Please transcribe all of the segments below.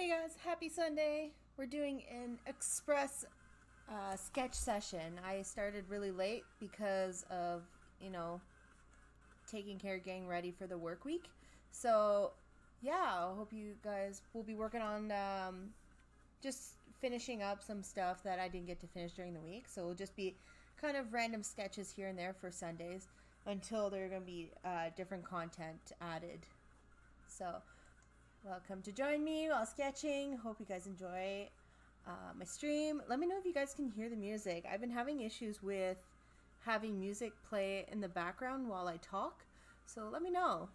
Hey guys, happy Sunday. We're doing an express sketch session. I started really late because of, taking care of getting ready for the work week. So, yeah, I hope you guys will be working on just finishing up some stuff that I didn't get to finish during the week. So, it'll just be kind of random sketches here and there for Sundays until there are going to be different content added. So, welcome to join me while sketching. Hope you guys enjoy my stream. Let me know if you guys can hear the music. I've been having issues with having music play in the background while I talk, so let me know.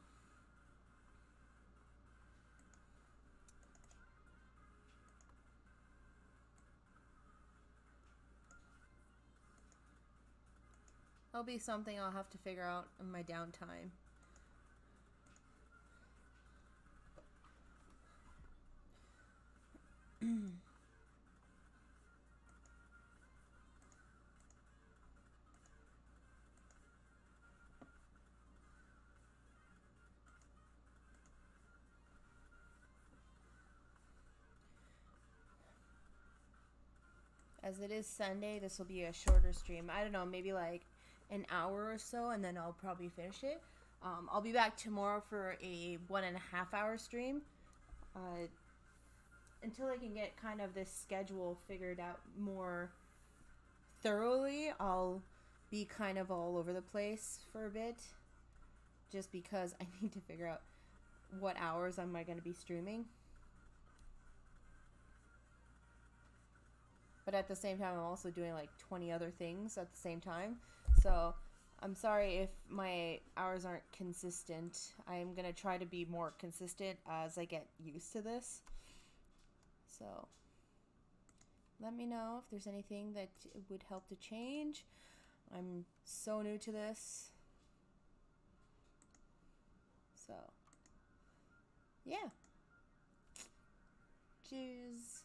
That'll be something I'll have to figure out in my downtime. As it is Sunday, this will be a shorter stream. I don't know, maybe like an hour or so, and then I'll probably finish it. I'll be back tomorrow for a 1.5 hour stream. Until I can get kind of this schedule figured out more thoroughly, I'll be kind of all over the place for a bit. Just because I need to figure out what hours am I going to be streaming. But at the same time, I'm also doing like 20 other things at the same time. So I'm sorry if my hours aren't consistent. I'm going to try to be more consistent as I get used to this. So let me know if there's anything that would help to change. I'm so new to this. So, yeah. Cheers.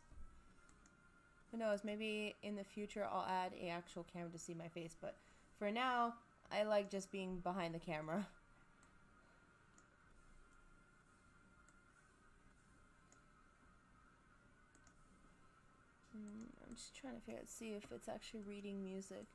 Who knows, maybe in the future I'll add an actual camera to see my face, but for now, I like just being behind the camera. I'm just trying to see if it's actually reading music.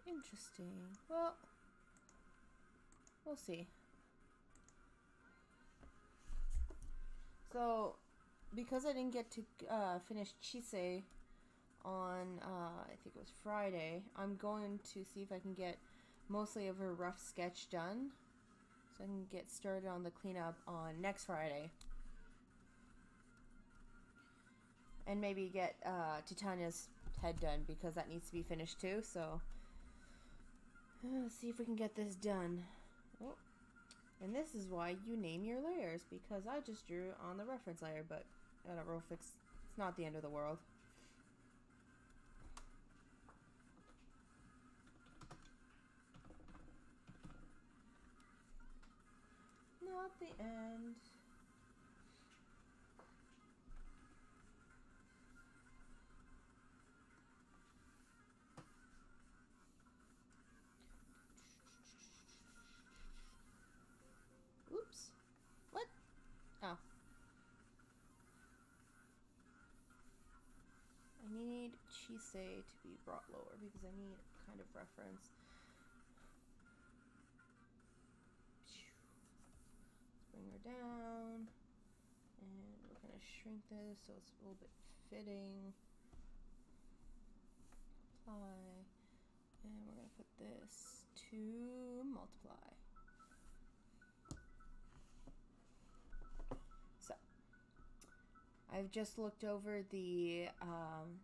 Interesting. Well, we'll see. So, because I didn't get to finish Chise on, I think it was Friday, I'm going to see if I can get mostly of her rough sketch done, so I can get started on the cleanup on next Friday. And maybe get Titania's head done, because that needs to be finished too, so let's see if we can get this done. Oh, and this is why you name your layers, because I just drew on the reference layer, but I don't know if it's not the end of the world. Not the end. Oops. What? Oh. I need Chise to be brought lower because I need kind of reference. Let's bring her down. And we're going to shrink this so it's a little bit fitting. Apply. And we're going to put this to multiply. So, I've just looked over the,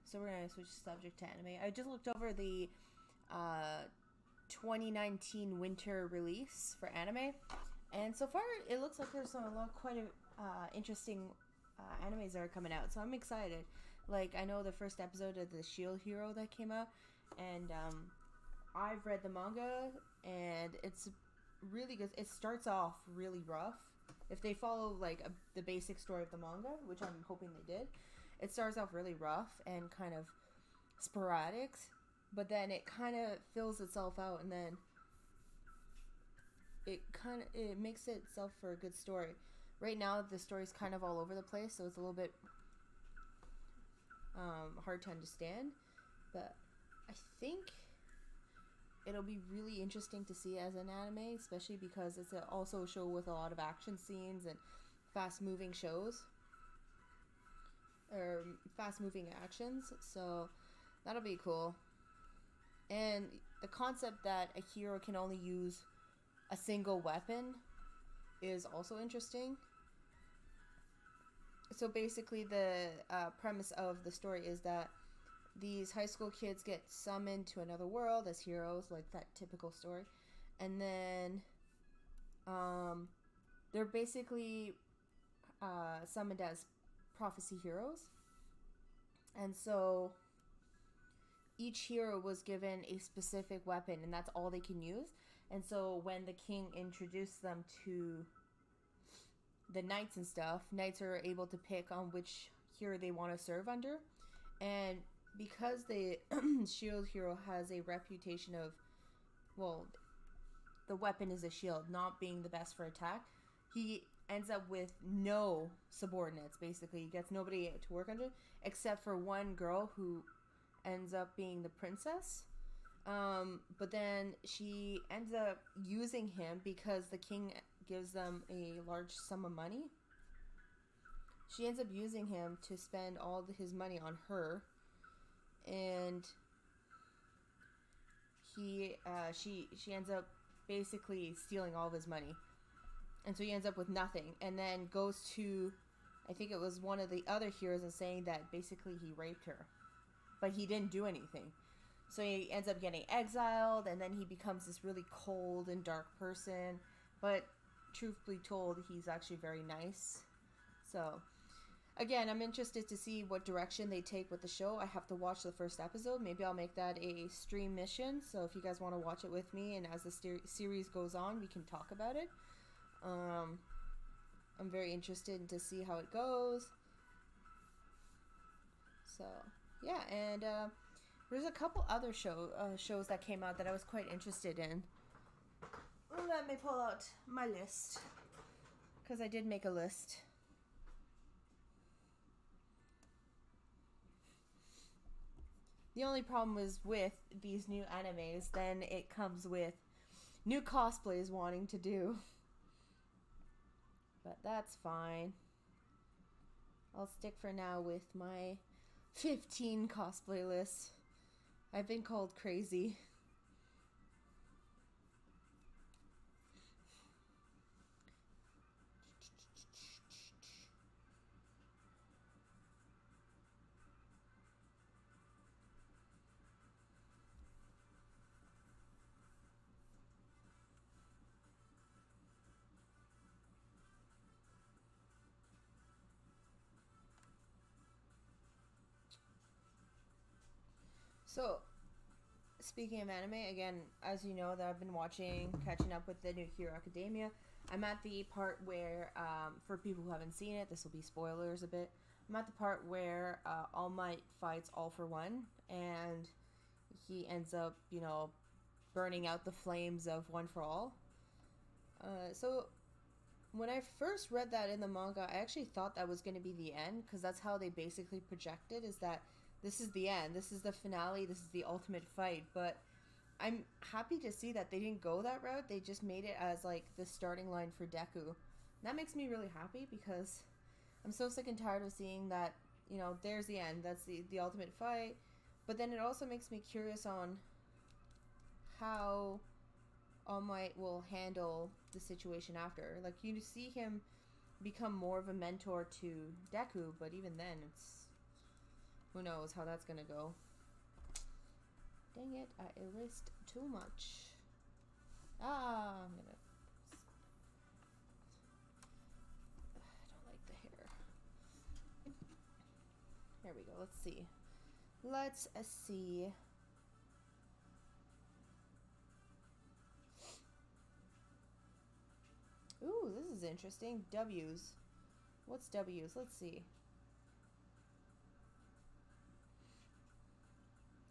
so we're going to switch subject to anime. I just looked over the 2019 winter release for anime. And so far, it looks like there's quite interesting animes that are coming out. So I'm excited. Like, I know the first episode of the Shield Hero that came out. And I've read the manga. And it's really good. It starts off really rough. if they follow like the basic story of the manga, which I'm hoping they did, it starts off really rough and kind of sporadic, but then it kind of fills itself out, and then it makes itself for a good story. Right now, the story's kind of all over the place, so it's a little bit hard to understand. But I think it'll be really interesting to see as an anime, especially because it's also a show with a lot of action scenes and fast-moving shows. Or fast-moving actions, so that'll be cool. And the concept that a hero can only use a single weapon is also interesting. So basically the premise of the story is that these high school kids get summoned to another world as heroes, like that typical story. And then they're basically summoned as prophecy heroes. And so each hero was given a specific weapon, and that's all they can use. And so when the king introduced them to the knights and stuff, knights are able to pick on which hero they want to serve under. And because the shield hero has a reputation of, well, the weapon is a shield, not being the best for attack, he ends up with no subordinates, basically. He gets nobody to work under, except for one girl who ends up being the princess. But then she ends up using him because the king gives them a large sum of money. She ends up using him to spend all his money on her, and she ends up basically stealing all of his money, and so he ends up with nothing. And then goes to, I think it was one of the other heroes, and saying that basically he raped her, but he didn't do anything. So he ends up getting exiled, and then he becomes this really cold and dark person. But truthfully told, he's actually very nice. So again, I'm interested to see what direction they take with the show. I have to watch the first episode. Maybe I'll make that a stream mission. So if you guys want to watch it with me, and as the series goes on, we can talk about it. I'm very interested to see how it goes. So yeah, and there's a couple other shows that came out that I was quite interested in. Let me pull out my list, because I did make a list. The only problem is with these new animes, then it comes with new cosplays wanting to do. But that's fine. I'll stick for now with my 15 cosplay lists. I've been called crazy. So, speaking of anime, again, as you know, that I've been catching up with the new Hero Academia. I'm at the part where, for people who haven't seen it, this will be spoilers a bit. I'm at the part where All Might fights All for One, and he ends up, burning out the flames of One for All. So, when I first read that in the manga, I actually thought that was going to be the end, because that's how they basically projected, is that this is the end, this is the finale, this is the ultimate fight. But I'm happy to see that they didn't go that route. They just made it as like the starting line for Deku. That makes me really happy, because I'm so sick and tired of seeing that, there's the end, that's the ultimate fight. But then it also makes me curious on how All Might will handle the situation after. Like, you see him become more of a mentor to Deku, but even then, who knows how that's gonna go. Dang it, I erased too much. I don't like the hair. There we go, let's see. Ooh, this is is interesting. W's. What's W's? Let's see.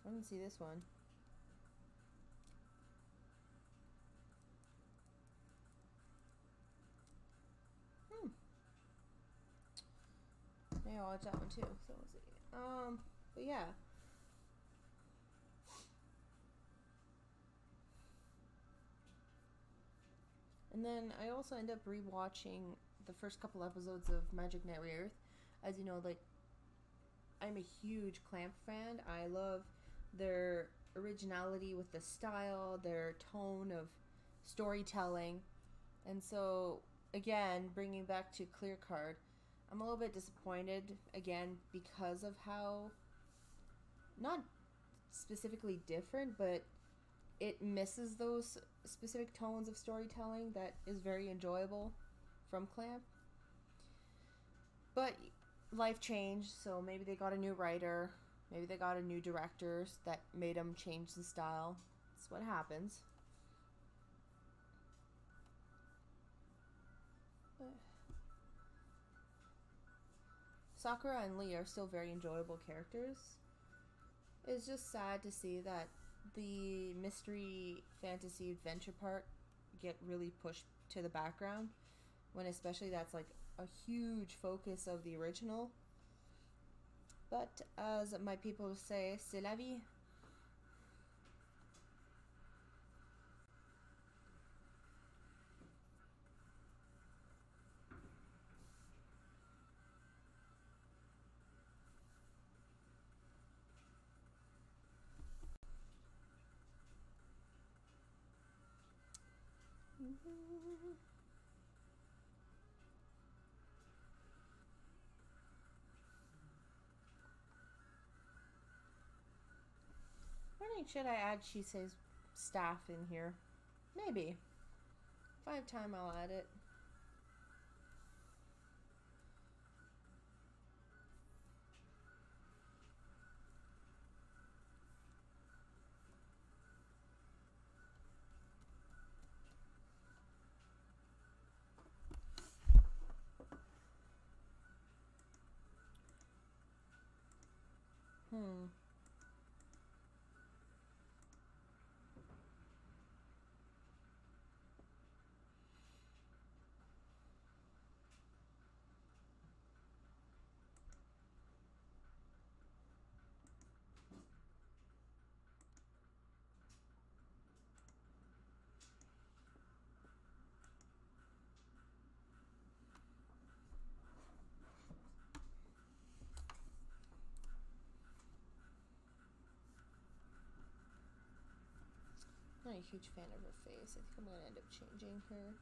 I didn't see this one. Maybe I'll watch that one too. So we'll see. But yeah. And then I also end up rewatching the first couple episodes of Magic Knight Rebirth. As you know, like, I'm a huge Clamp fan. I love their originality with the style, their tone of storytelling. And so, again, bringing back to Clear Card, I'm a little bit disappointed, again, because of how, not specifically different, but it misses those specific tones of storytelling that is very enjoyable from Clamp. But life changed, so maybe they got a new writer, maybe they got a new director that made them change the style. That's what happens. Sakura and Lee are still very enjoyable characters. It's just sad to see that the mystery fantasy adventure part get really pushed to the background, when especially that's like a huge focus of the original. But as my people say, c'est la vie. Wondering, should I add Shisei's staff in here? Maybe. If I have time, I'll add it. Hmm. I'm not a huge fan of her face. I think I'm going to end up changing her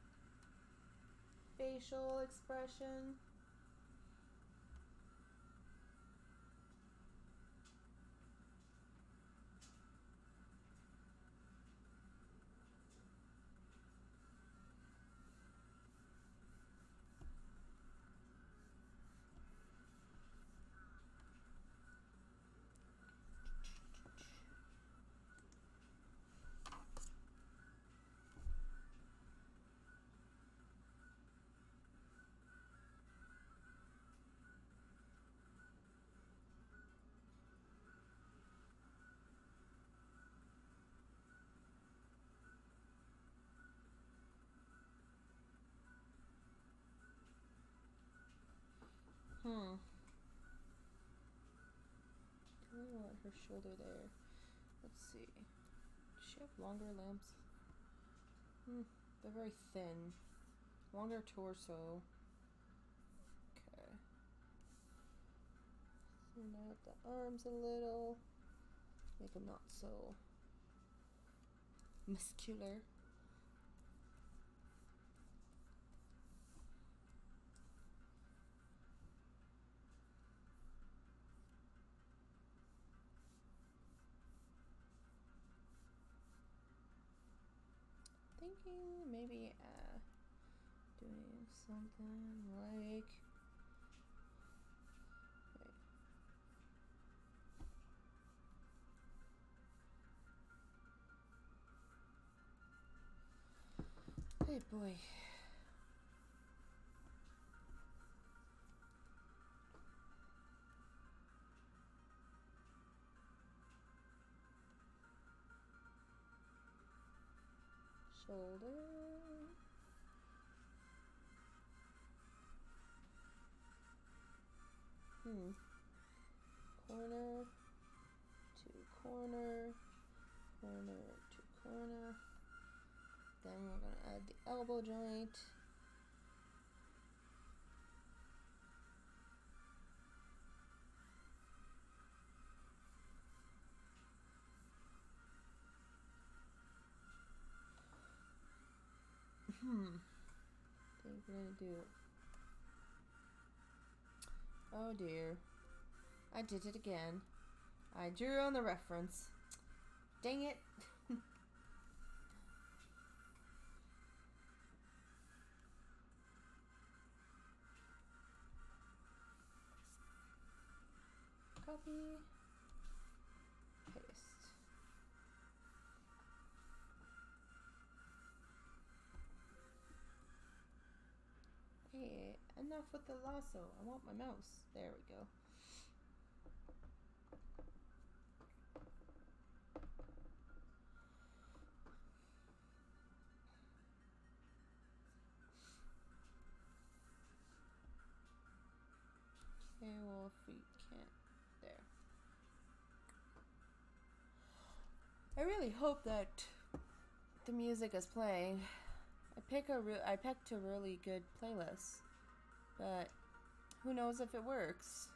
facial expression. Hmm. I really want her shoulder there. Let's see. Does she have longer limbs? They're very thin. Longer torso. Okay. Thin out the arms a little. Make them not so muscular. Thinking maybe doing something like, wait. Hey boy. shoulder. Corner to corner, corner to corner. Then we're going to add the elbow joint. I think we're going to do. Oh dear. I did it again. I drew on the reference. Dang it. Copy. Paste. Hey, enough with the lasso. I want my mouse. There we go. Okay, well, if we can't, there. I really hope that the music is playing. I picked a really good playlist, but who knows if it works.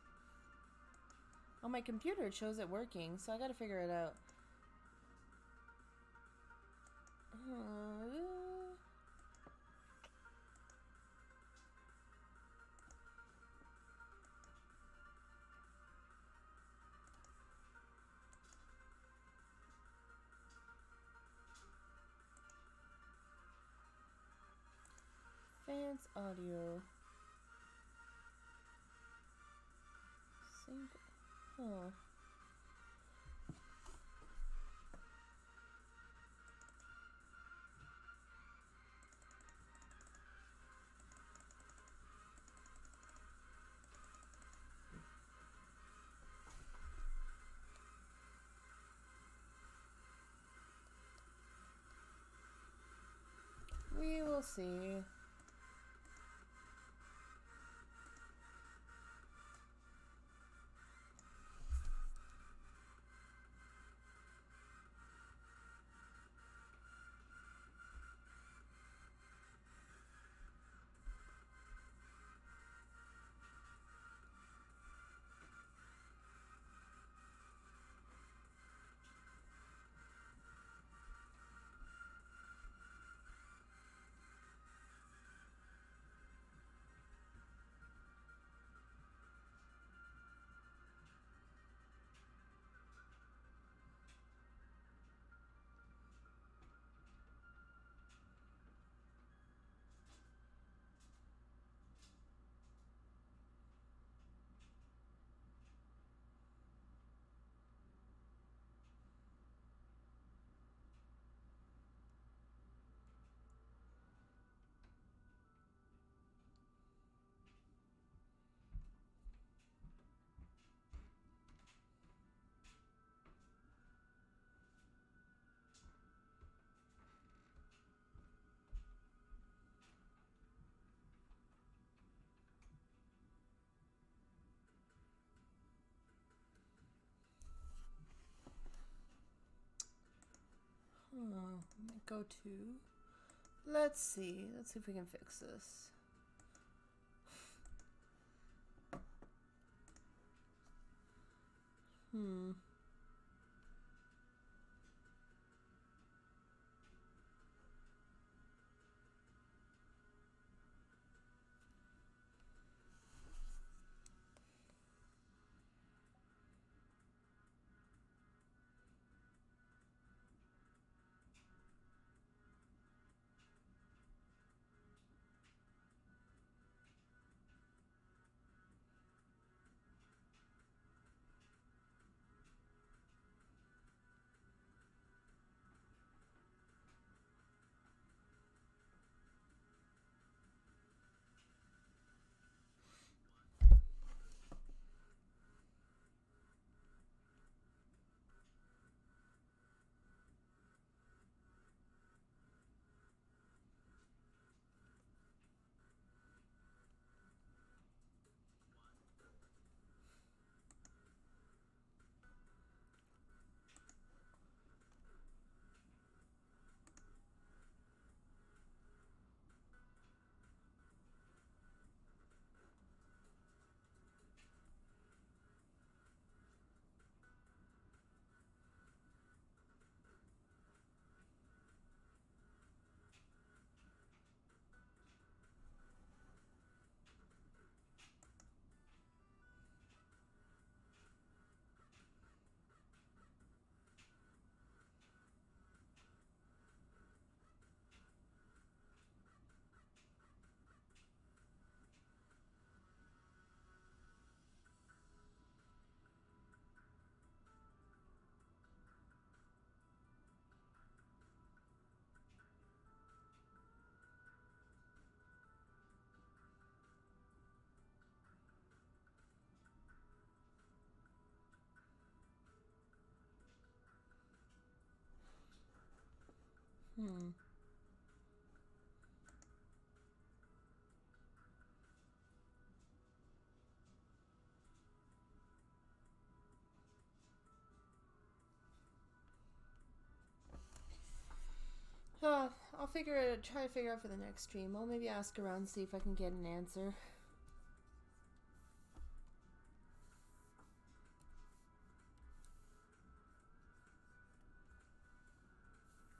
On my computer it shows it working, so I gotta figure it out. Fans audio. Sync. Huh. We will see. Go to. Let's see if we can fix this. Hmm. I'll try to figure out for the next stream. I'll maybe ask around and see if I can get an answer.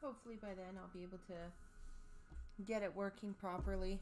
Hopefully by then I'll be able to get it working properly.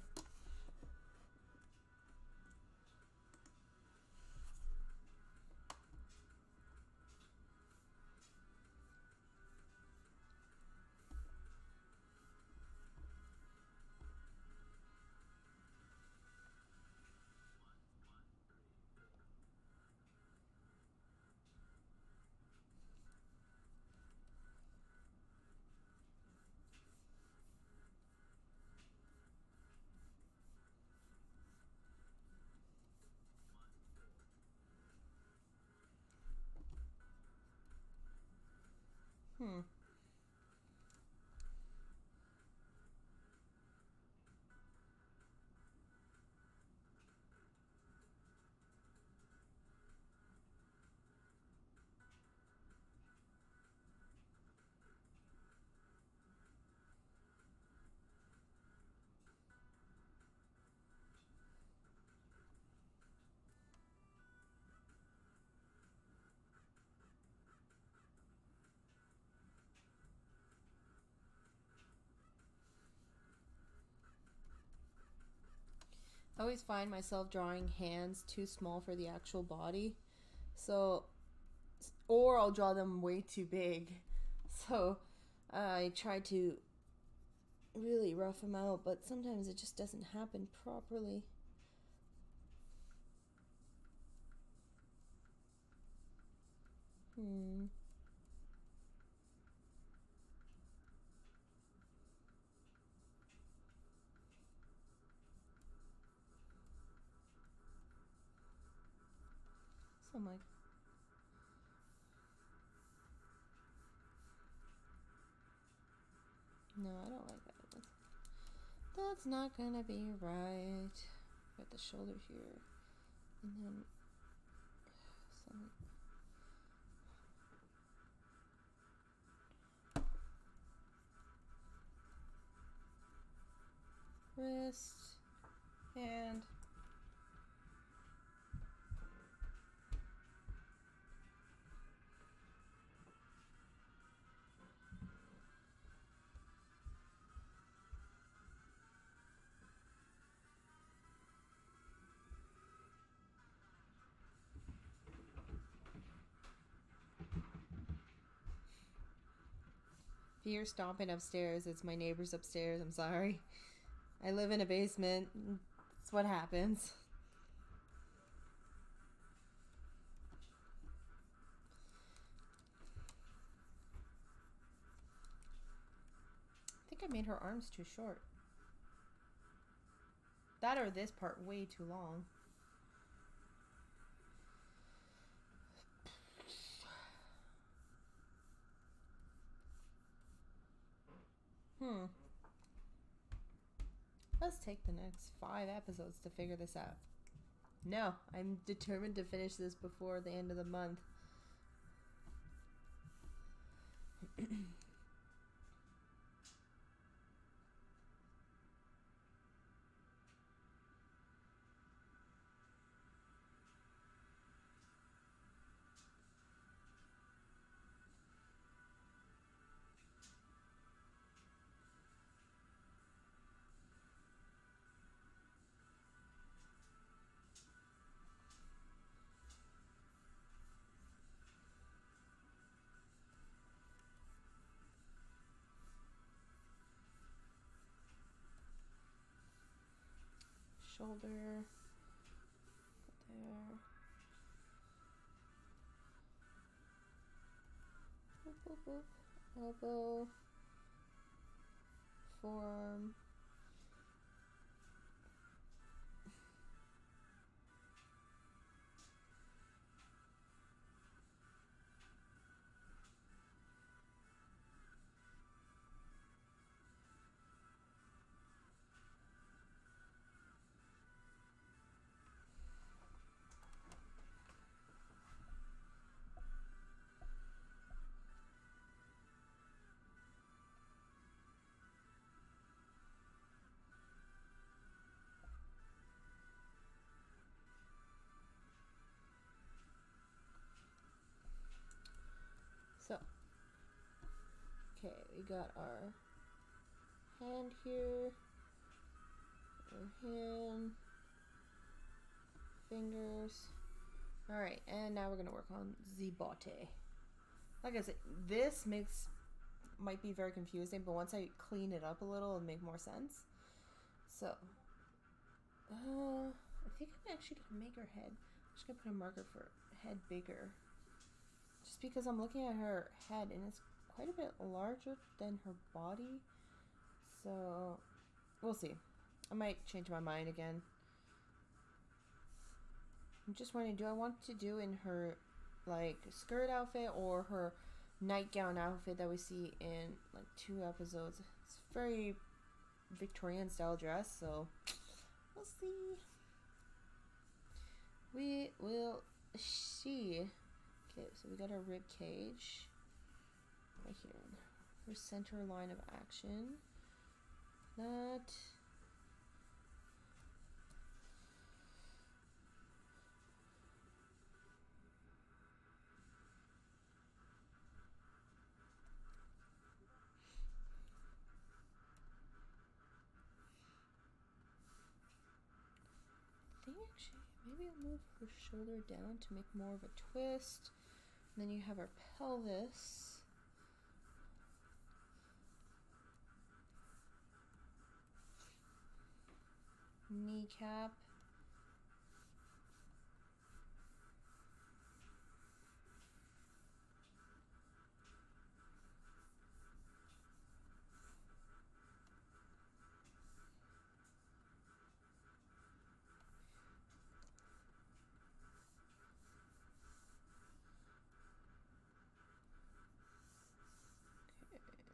Hmm. I always find myself drawing hands too small for the actual body. So, or I'll draw them way too big. So, I try to really rough them out, but sometimes it just doesn't happen properly. Hmm. So I'm like, no, I don't like that. That's not gonna be right. Got the shoulder here, and then some. Wrist, hand. If you're stomping upstairs, it's my neighbors upstairs. I'm sorry. I live in a basement. That's what happens. I think I made her arms too short. That or this part way too long. Let's take the next 5 episodes to figure this out. No, I'm determined to finish this before the end of the month. Shoulder. Put there. Boop, boop, boop. Elbow. Forearm. Okay, we got our hand here, our hand, fingers. Alright, and now we're gonna work on the body. Like I said, this might be very confusing, but once I clean it up a little, it'll make more sense. So, I think I'm actually gonna make her head. I'm just gonna put a marker for head bigger. Just because I'm looking at her head and it's quite a bit larger than her body. So, we'll see. I might change my mind again. I'm just wondering, do I want to do in her like skirt outfit or her nightgown outfit that we see in like 2 episodes? It's very Victorian style dress, so we'll see. We will see. Okay, so we got our rib cage right here. Her center line of action. That. I think actually, maybe I'll move her shoulder down to make more of a twist. And then you have our pelvis. Kneecap.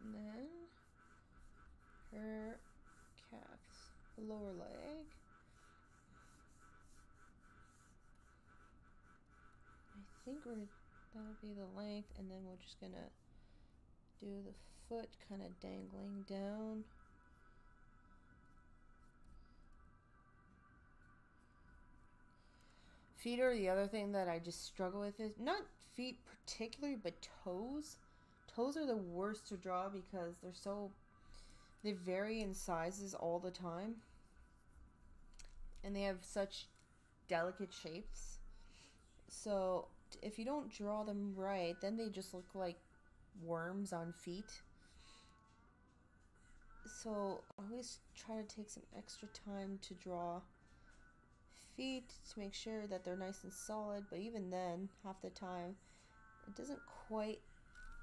And then her calves, the lower leg. I think that'll be the length, and then we're just gonna do the foot kind of dangling down. Feet are the other thing that I just struggle with. Is not feet particularly, but toes. Toes are the worst to draw because they vary in sizes all the time. And they have such delicate shapes. So if you don't draw them right, then they just look like worms on feet. So I always try to take some extra time to draw feet to make sure that they're nice and solid, but even then, half the time, it doesn't quite,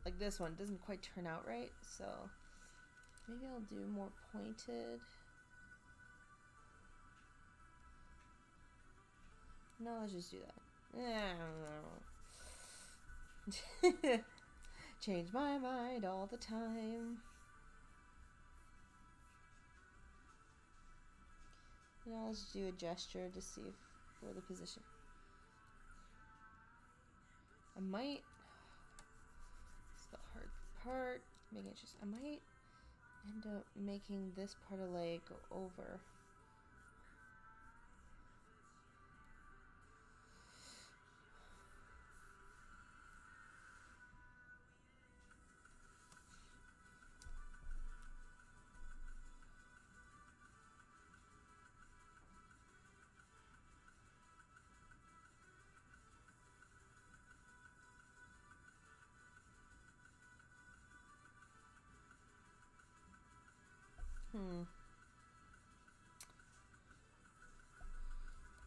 like this one, doesn't quite turn out right, so maybe I'll do more pointed. No, let's just do that. Change my mind all the time. Now let's do a gesture to see if we're the position. I might, it's the hard part, making it just, I might end up making this part of leg go over.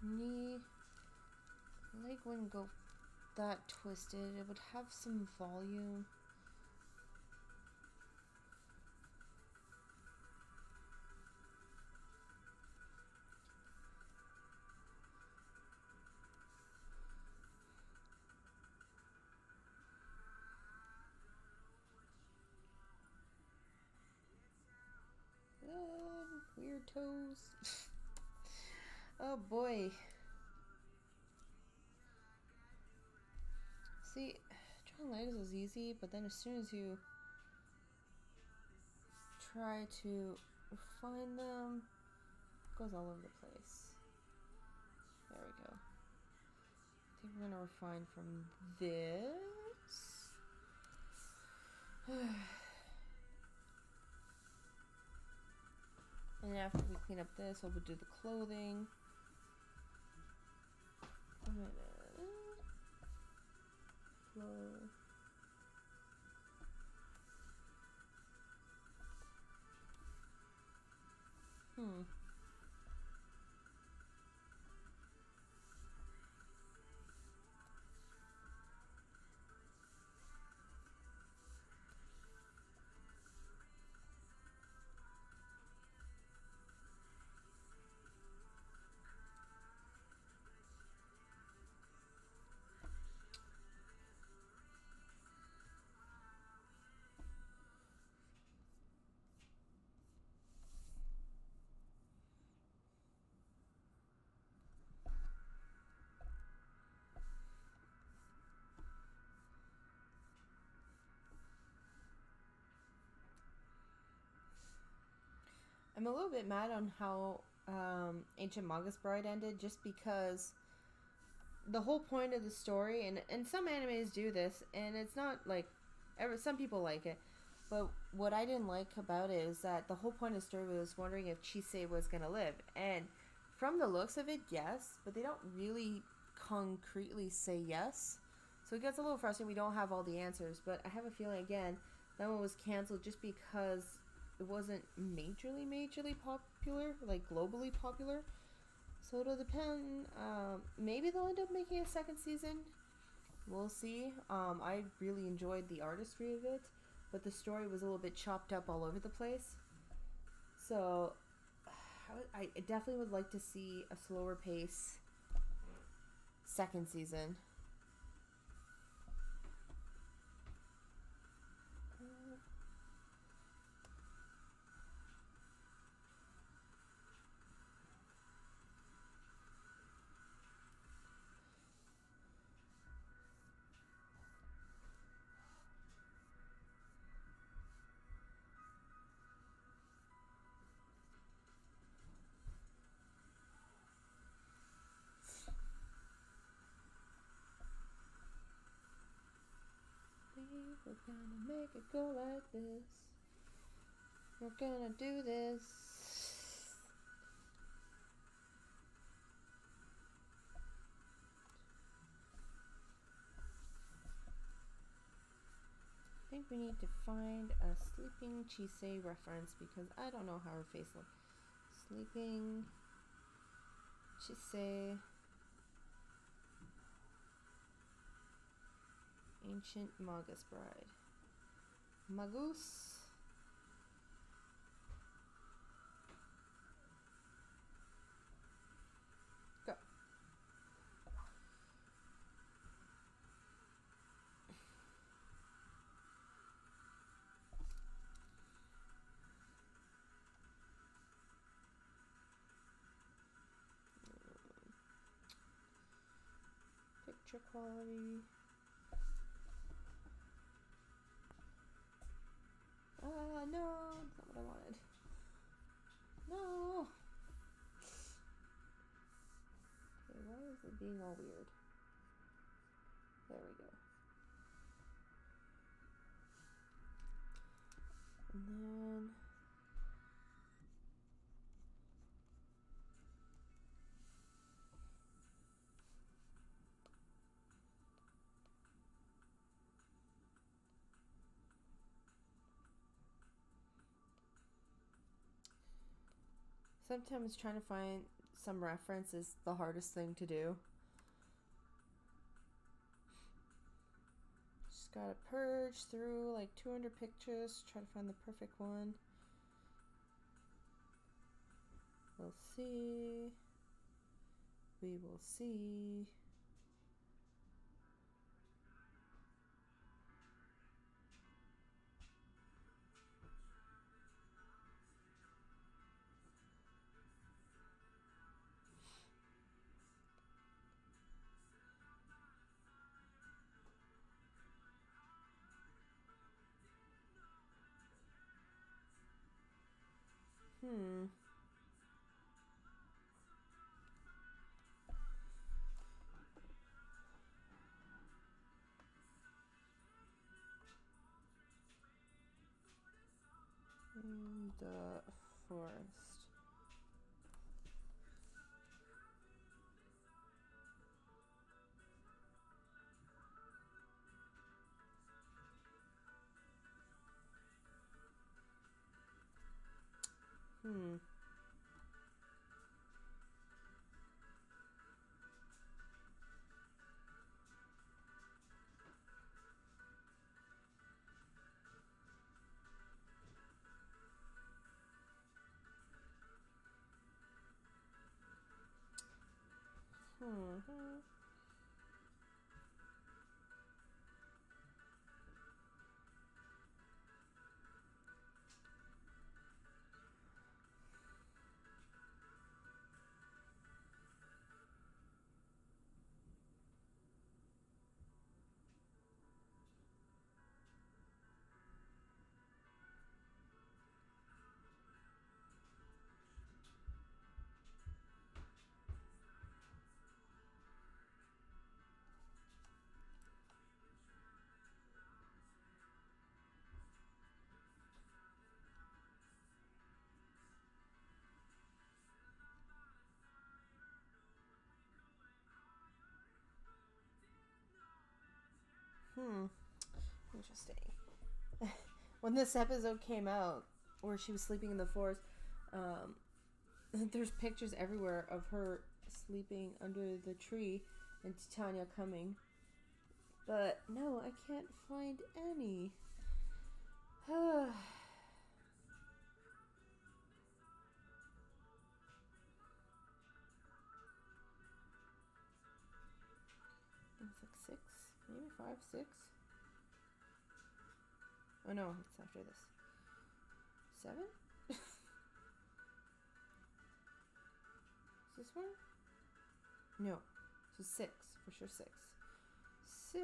Knee, leg wouldn't go that twisted. It would have some volume. Weird toes. Oh boy. See, drawing legs is easy, but then as soon as you try to refine them, it goes all over the place. There we go. I think we're gonna refine from this. clean up this. We'll do the clothing. I'm gonna flow. I'm a little bit mad on how Ancient Magus Bride ended, just because the whole point of the story, and some animes do this, and it's not like some people like it, but what I didn't like about it is that the whole point of the story was wondering if Chise was gonna live, and from the looks of it, yes, but they don't really concretely say yes, so it gets a little frustrating. We don't have all the answers, but I have a feeling again that one was canceled just because it wasn't majorly popular, like globally popular. So it'll depend. Maybe they'll end up making a second season. We'll see. I really enjoyed the artistry of it, but the story was a little bit chopped up all over the place. So I definitely would like to see a slower pace second season. We're gonna make it go like this. We're gonna do this. I think we need to find a sleeping Chise reference because I don't know how her face looks. Sleeping Chise. Ancient Magus Bride. Magus. Go. Picture quality. No, that's not what I wanted. No. Okay, why is it being all weird? There we go. And then sometimes trying to find some reference is the hardest thing to do. Just gotta purge through like 200 pictures, try to find the perfect one. We'll see. We will see. In the forest. Hmm. Hmm. Hmm. Interesting. When this episode came out, where she was sleeping in the forest, um, there's pictures everywhere of her sleeping under the tree and Titania coming. But no, I can't find any. It's like 6, maybe 5, 6. Oh no, it's after this. 7? Is this one? No. So 6, for sure 6. 6.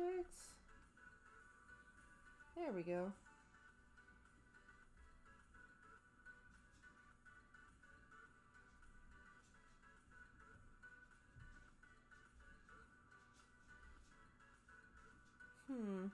There we go. Hmm.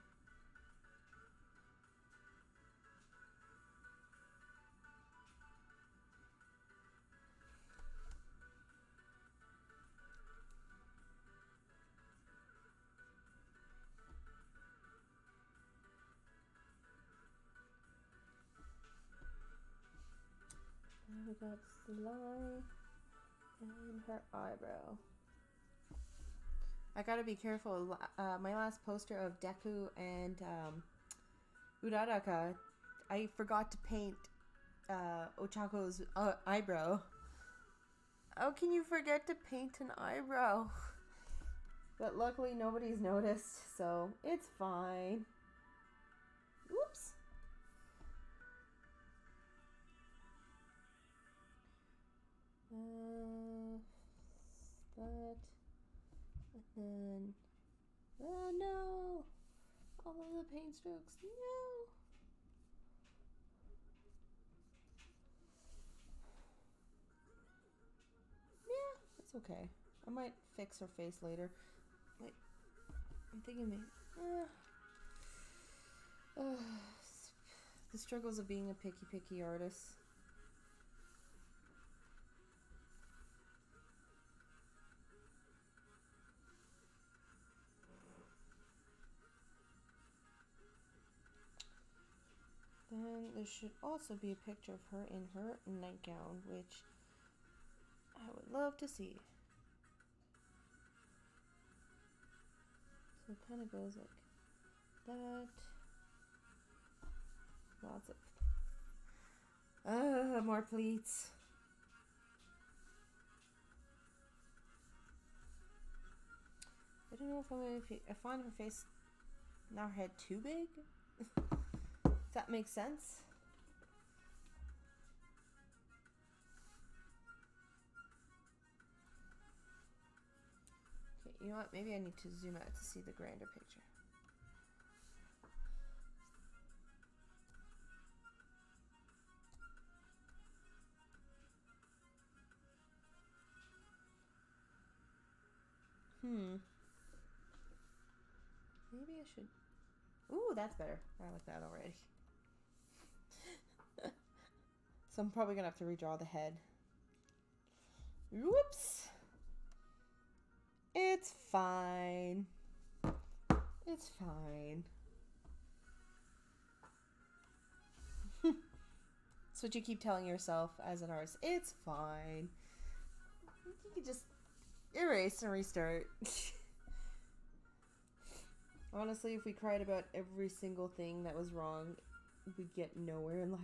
And we got Sly and her eyebrow. I gotta be careful. My last poster of Deku and Uraraka, I forgot to paint Ochako's eyebrow. How can you forget to paint an eyebrow? But luckily nobody's noticed, so it's fine. Oops. That. And then... Oh no! All of the paint strokes. No! Yeah, it's okay. I might fix her face later. Wait, I'm thinking maybe... the struggles of being a picky artist. Then there should also be a picture of her in her nightgown, which I would love to see. So it kind of goes like that. Lots of more pleats. I don't know if I find her face, now her head too big. If that makes sense. Okay, you know what? Maybe I need to zoom out to see the grander picture. Maybe I should... Ooh, that's better. I like that already. So I'm probably going to have to redraw the head. Whoops. It's fine. It's fine. That's what you keep telling yourself as an artist. It's fine. You can just erase and restart. Honestly, if we cried about every single thing that was wrong, we'd get nowhere in life.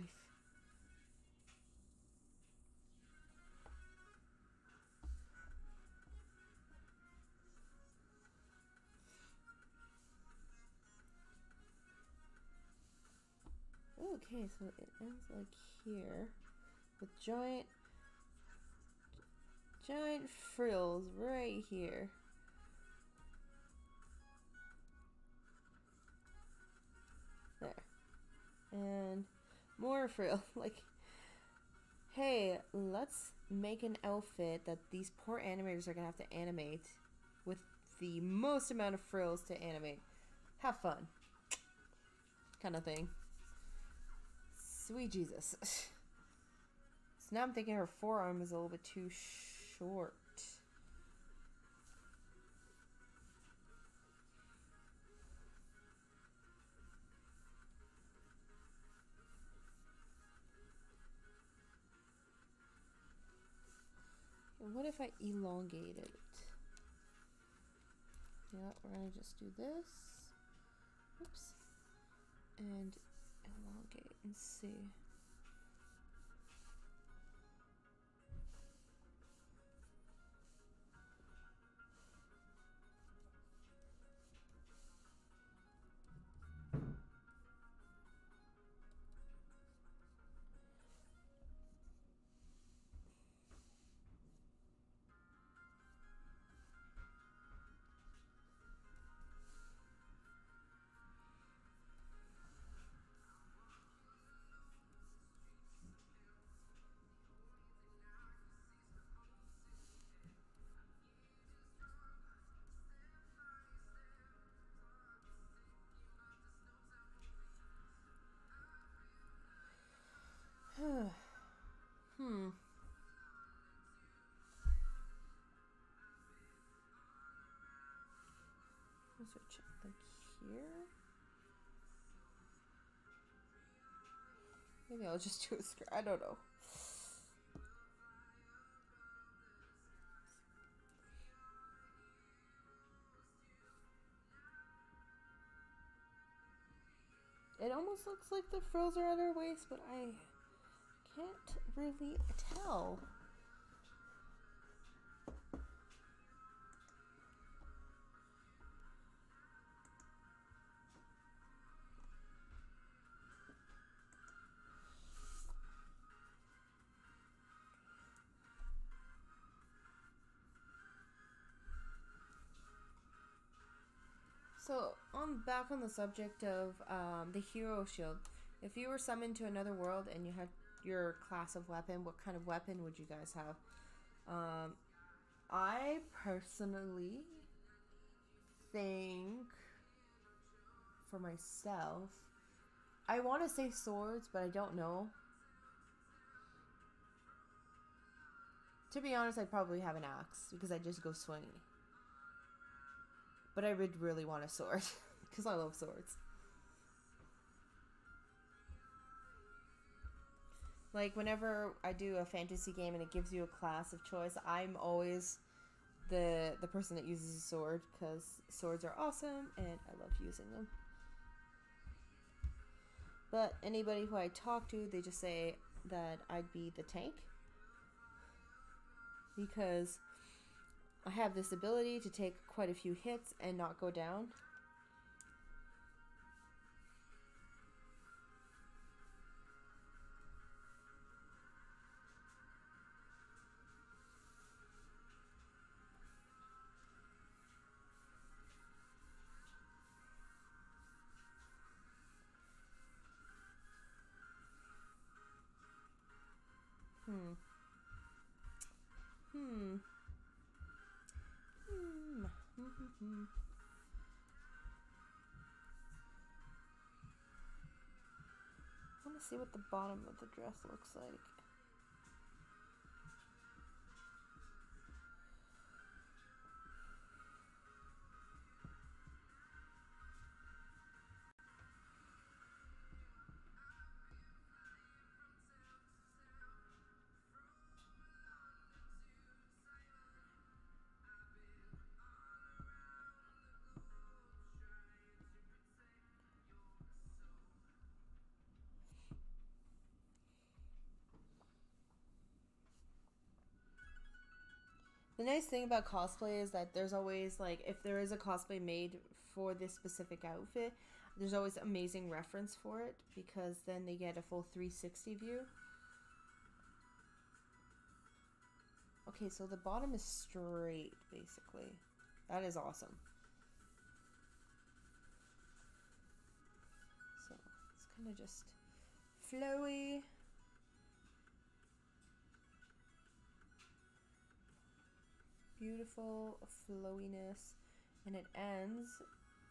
Okay, so it ends like here with giant frills right here. There. And more frill. Like, hey, let's make an outfit that these poor animators are gonna have to animate with the most amount of frills to animate. Have fun. Kind of thing. Sweet Jesus. So now I'm thinking her forearm is a little bit too short. And what if I elongated it? Yeah, we're gonna just do this. Oops. And elongate and see. Switch it like here. Maybe I'll just do a skirt. I don't know. It almost looks like the frills are at her waist, but I can't really tell. So, back on the subject of the hero shield. If you were summoned to another world and you had your class of weapon, what kind of weapon would you guys have? I personally think for myself, I want to say swords, but I don't know. To be honest, I'd probably have an axe because I just go swinging. But I would really want a sword because I love swords. Like, whenever I do a fantasy game and it gives you a class of choice, I'm always the person that uses a sword because swords are awesome and I love using them. But anybody who I talk to, they just say that I'd be the tank because I have this ability to take quite a few hits and not go down. I want to see what the bottom of the dress looks like. The nice thing about cosplay is that there's always, like, if there is a cosplay made for this specific outfit, there's always amazing reference for it, because then they get a full 360 view. Okay, so the bottom is straight, basically. That is awesome. So it's kind of just flowy. Beautiful flowiness. And it ends,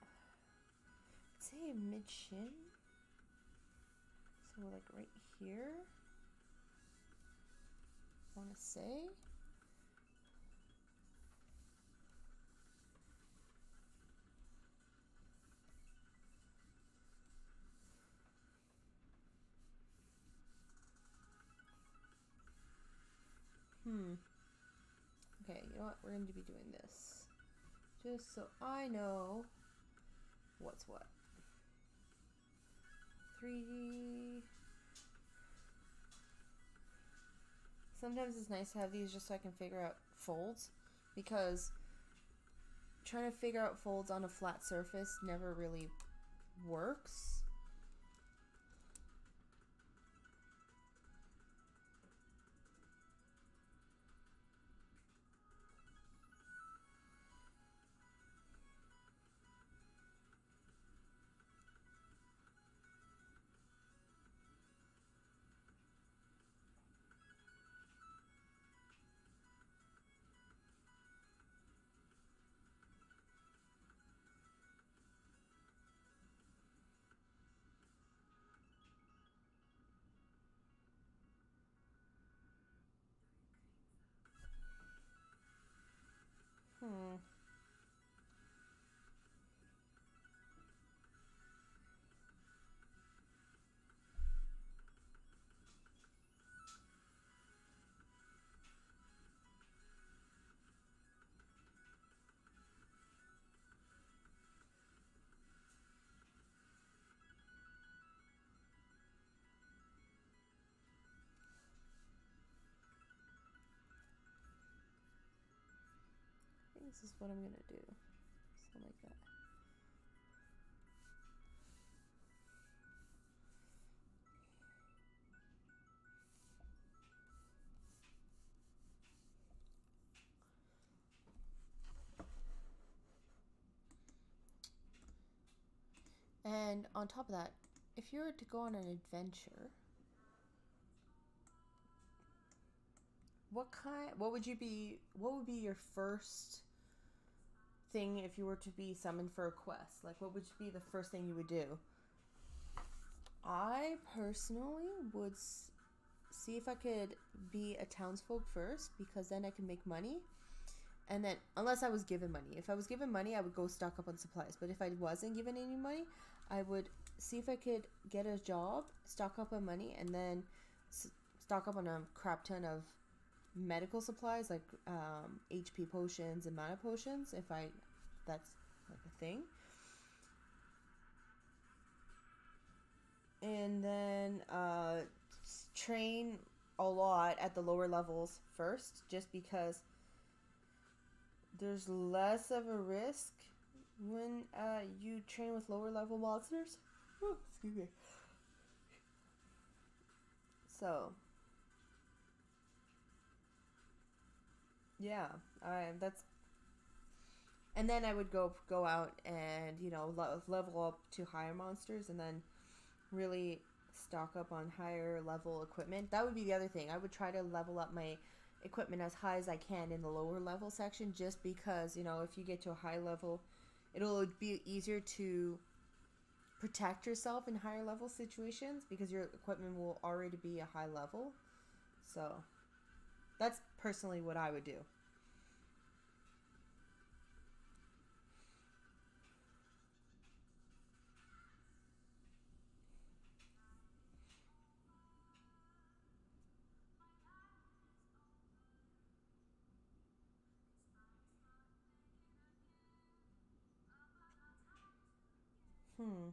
I'd say mid-shin. So like right here, I want to say. Okay, you know what? We're going to be doing this. Just so I know what's what. 3D. Sometimes it's nice to have these just so I can figure out folds, because trying to figure out folds on a flat surface never really works. I think this is what I'm gonna do. Something like that. And on top of that, if you were to go on an adventure, what would be your first thing if you were to be summoned for a quest? Like, what would be the first thing you would do? I personally would see if I could be a townsfolk first, because then I can make money. And then, unless I was given money. If I was given money, I would go stock up on supplies. But if I wasn't given any money, I would see if I could get a job, stock up on money, and then stock up on a crap ton of medical supplies, like HP potions and mana potions, if that's like a thing. And then train a lot at the lower levels first, just because there's less of a risk when you train with lower level monsters. Oh, excuse me. So yeah, that's. And then I would go out and, you know, level up to higher monsters, and then really stock up on higher level equipment. That would be the other thing. I would try to level up my equipment as high as I can in the lower level section, just because, you know, if you get to a high level, it'll be easier to protect yourself in higher level situations, because your equipment will already be a high level. So that's personally what I would do. Hmm.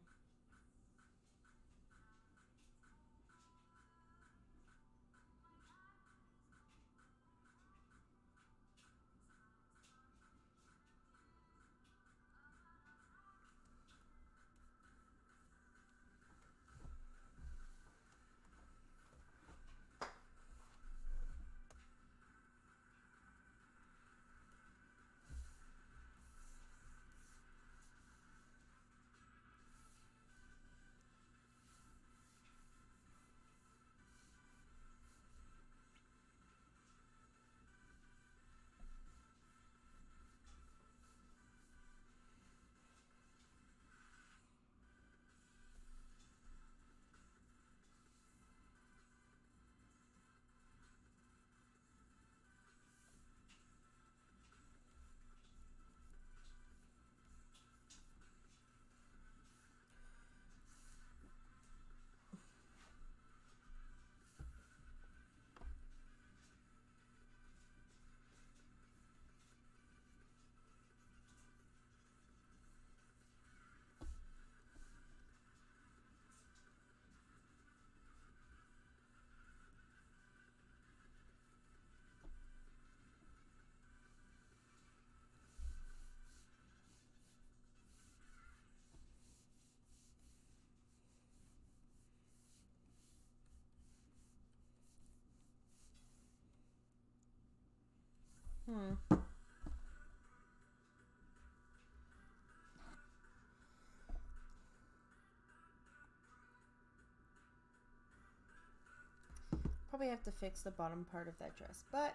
Probably have to fix the bottom part of that dress, but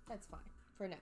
that's fine for now.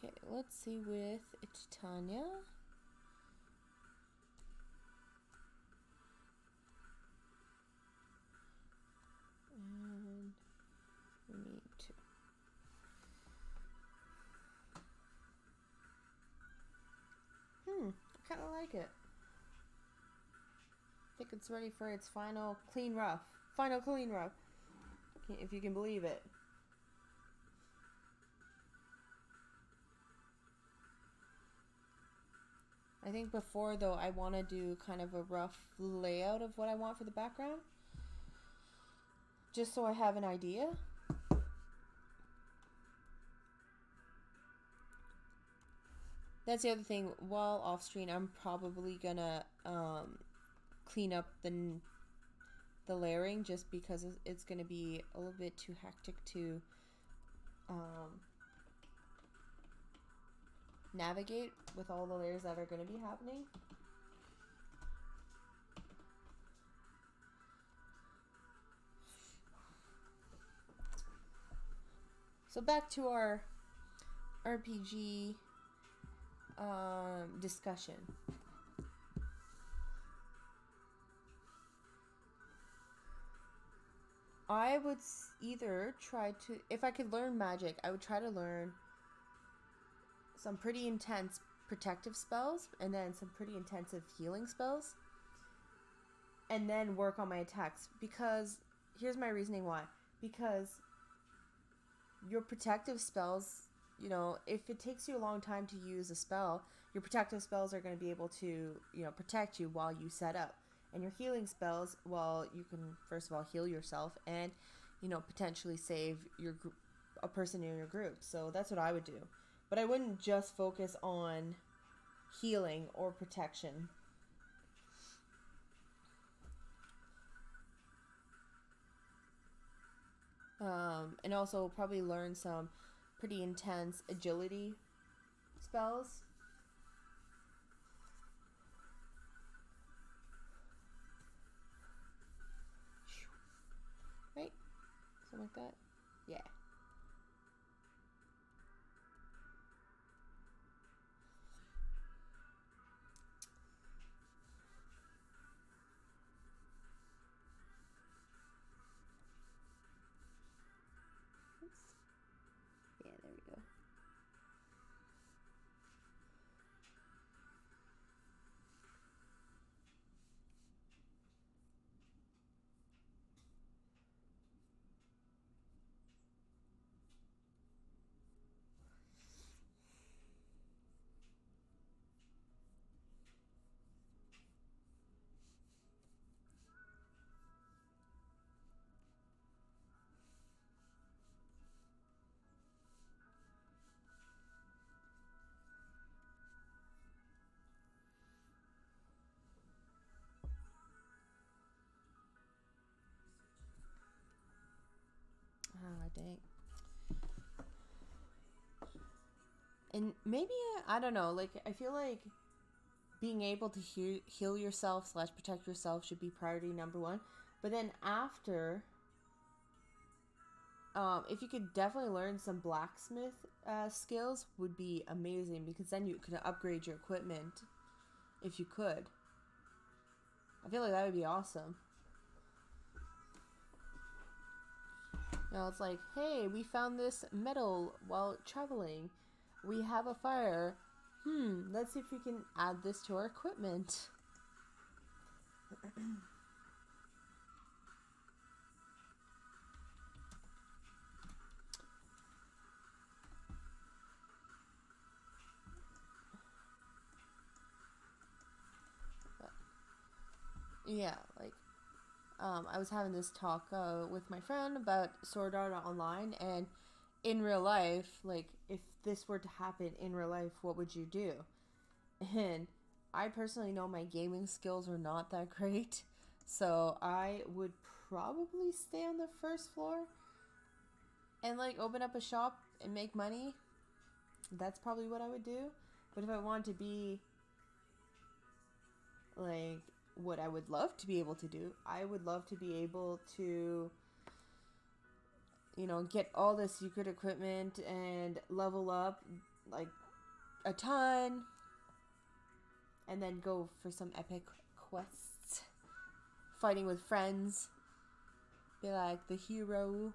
Okay, let's see with Titania. And we need to. I kind of like it. I think it's ready for its final clean rough. Final clean rough. If you can believe it. I think before, though, I want to do kind of a rough layout of what I want for the background. Just so I have an idea. That's the other thing. While off screen, I'm probably gonna clean up the layering, just because it's gonna be a little bit too hectic to navigate with all the layers that are gonna be happening. So back to our RPG discussion. I would either try to, if I could learn magic, I would try to learn some pretty intense protective spells and then some pretty intensive healing spells, and then work on my attacks. Because here's my reasoning why. Because your protective spells, you know, if it takes you a long time to use a spell, your protective spells are going to be able to, you know, protect you while you set up. And your healing spells, well, you can first of all heal yourself and, you know, potentially save a person in your group. So that's what I would do. But I wouldn't just focus on healing or protection. And also probably learn some pretty intense agility spells. Right? Something like that? Yeah. Yeah, there we go. Ah, dang. And maybe, I don't know, like, I feel like being able to heal yourself / protect yourself should be priority number one. But then after, if you could definitely learn some blacksmith skills would be amazing, because then you could upgrade your equipment if you could. I feel like that would be awesome. You know, it's like, hey, we found this metal while traveling. We have a fire. Let's see if we can add this to our equipment. Yeah, like, I was having this talk with my friend about Sword Art Online, and in real life, like, if this were to happen in real life, what would you do? And I personally know my gaming skills are not that great, so I would probably stay on the first floor and, like, open up a shop and make money. That's probably what I would do. But if I want to be, like, what I would love to be able to do, I would love to be able to, get all the secret equipment and level up, like, a ton, and then go for some epic quests, fighting with friends, be like the hero.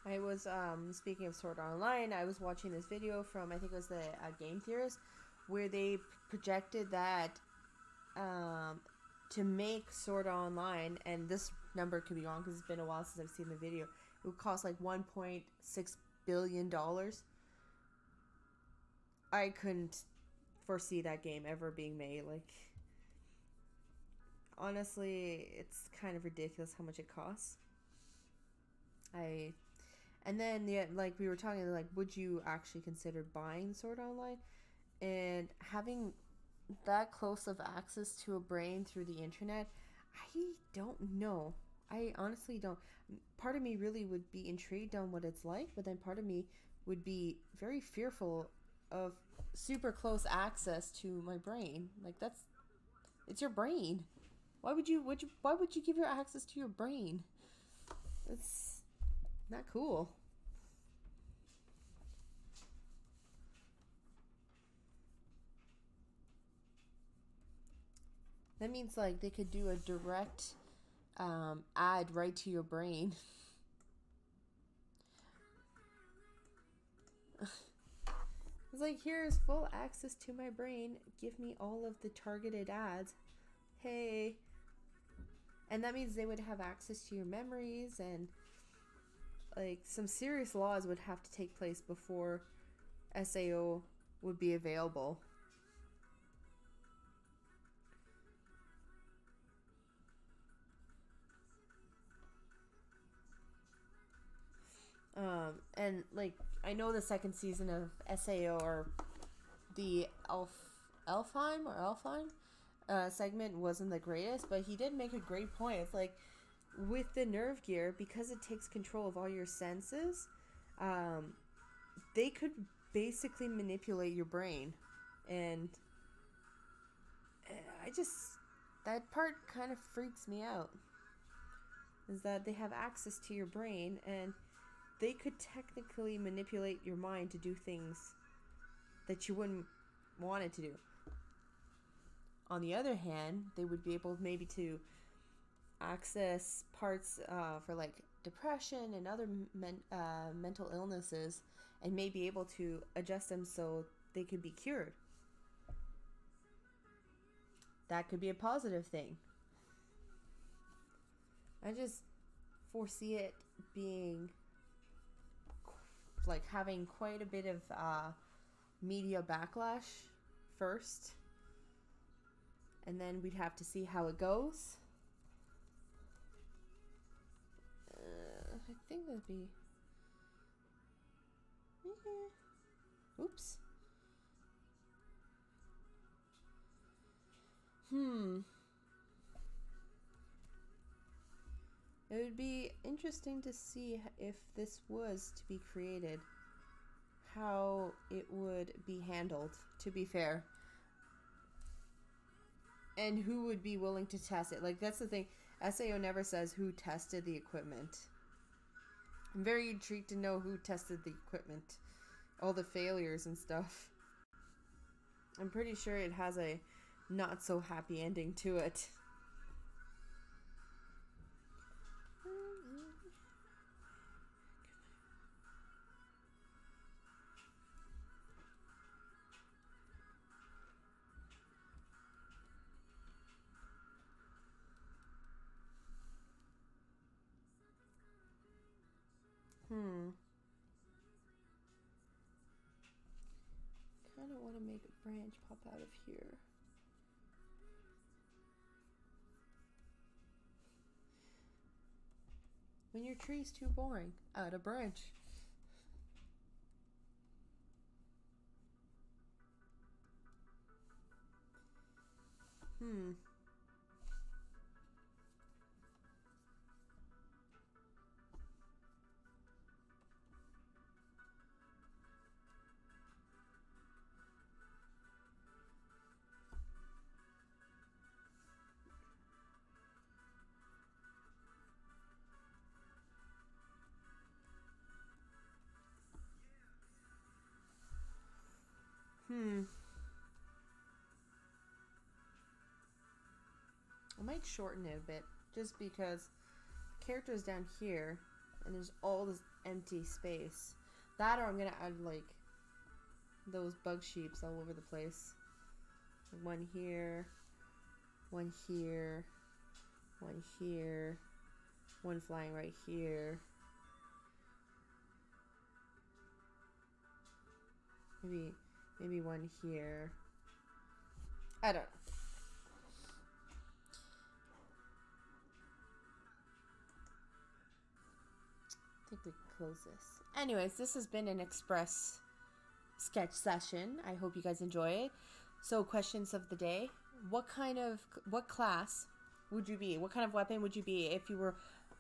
I was, speaking of Sword Art Online, I was watching this video from, I think it was the Game Theorist, where they projected that to make Sword Art Online, and this number could be wrong because it's been a while since I've seen the video, it would cost like $1.6 billion. I couldn't foresee that game ever being made. Like, honestly, it's kind of ridiculous how much it costs. And then, yeah, like we were talking, like, would you actually consider buying Sword Online? And having that close of access to a brain through the internet, I don't know. I honestly don't. Part of me really would be intrigued on what it's like, but then part of me would be very fearful of super close access to my brain. Like, it's your brain. Why would you give your access to your brain? It's not cool. That means, like, they could do a direct ad right to your brain. It's like, here's full access to my brain. Give me all of the targeted ads. Hey. And that means they would have access to your memories, and, like, some serious laws would have to take place before SAO would be available. And, like, I know the second season of SAO, or the Elfheim segment wasn't the greatest, but he did make a great point. It's like, with the nerve gear, because it takes control of all your senses, they could basically manipulate your brain. And that part kind of freaks me out, is that they have access to your brain, and they could technically manipulate your mind to do things that you wouldn't want it to do. On the other hand, they would be able maybe to access parts for, like, depression and other mental illnesses, and may be able to adjust them so they could be cured. That could be a positive thing. I just foresee it being, like, having quite a bit of media backlash first, and then we'd have to see how it goes. I think that'd be... Oops. It would be interesting to see if this was to be created, how it would be handled, to be fair. And who would be willing to test it. Like, that's the thing. SAO never says who tested the equipment. I'm very intrigued to know who tested the equipment. All the failures and stuff. I'm pretty sure it has a not so happy ending to it. Kind of want to make a branch pop out of here. When your tree's too boring, add a branch. I might shorten it a bit, just because the character is down here, and there's all this empty space. That, or I'm gonna add like those bug sheeps all over the place. One here, one here, one here, one flying right here. Maybe one here. I don't know. I think we close this. Anyways, this has been an express sketch session. I hope you guys enjoy it. So, questions of the day. What class would you be? What kind of weapon would you be if you were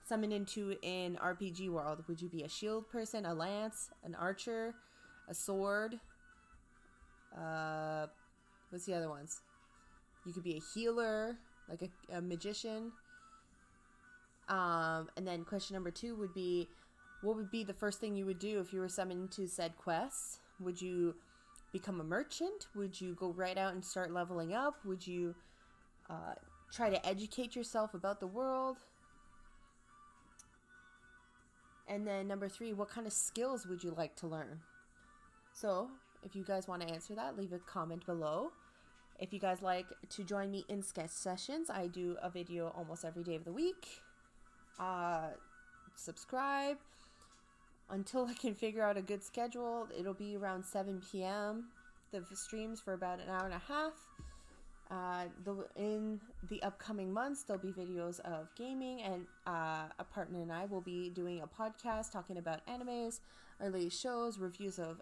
summoned into an RPG world? Would you be a shield person, a lance, an archer, a sword? What's the other ones? You could be a healer, like a magician. And then question number 2 would be, what would be the first thing you would do if you were summoned to said quests? Would you become a merchant? Would you go right out and start leveling up? Would you try to educate yourself about the world? And then number 3, what kind of skills would you like to learn? So, if you guys want to answer that, leave a comment below. If you guys like to join me in sketch sessions, I do a video almost every day of the week. Subscribe. Until I can figure out a good schedule, it'll be around 7 p.m. The streams for about an hour and a half. In the upcoming months, there'll be videos of gaming, and a partner and I will be doing a podcast talking about animes, our latest shows, reviews of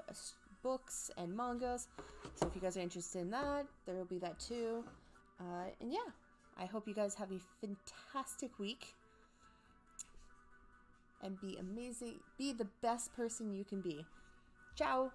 books and mangas. So if you guys are interested in that, there will be that too. And yeah, I hope you guys have a fantastic week. And be amazing. Be the best person you can be. Ciao.